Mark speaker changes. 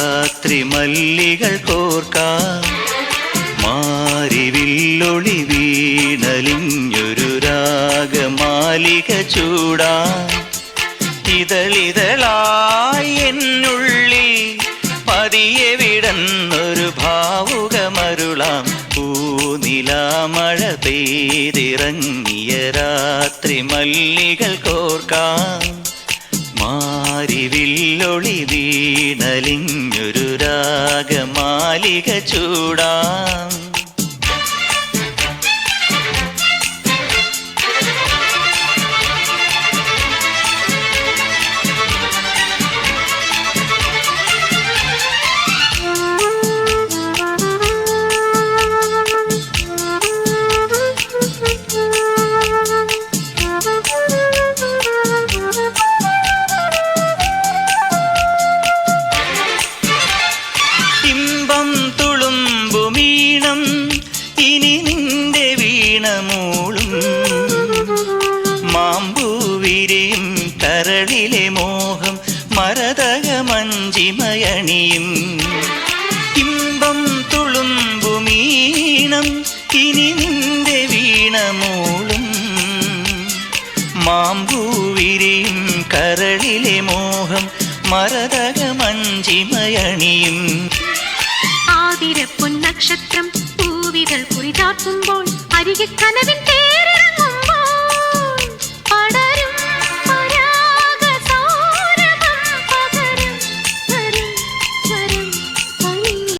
Speaker 1: രാത്രി മല്ലികൾ കോർക്കാം മാരിവില്ലൊളി വീണലിഞ്ഞൊരു രാഗമാലിക ചൂടാം ഇതളിതളായി എന്നുള്ളിൽ പതിയെ വിടന്നൊരു ഭാവുകമരുളാം പൂനിലാമഴ പെയ്തിറങ്ങിയ രാത്രി മല്ലികൾ കോർക്കാം മാരിവില്ലൊളി വീണലിഞ്ഞൊരു രാഗമാലിക ചൂടാം ഇനി നിന്റെ വീണമൂളും മാമ്പൂവിരിയും കരളിലെ മോഹം മരതകമഞ്ചിമയണിയും ഇമ്പം തുളുമ്പുമീണം ഇനി നിന്റെ വീണമൂളും മാമ്പൂവിരിയും കരളിലെ മോഹം മരതകമഞ്ചിമയണിയും
Speaker 2: ആതിരപ്പൊൻ നക്ഷത്രം പൂവിതൾ കുറിചാർത്തുമ്പോൾ അരികെ കനവിൻ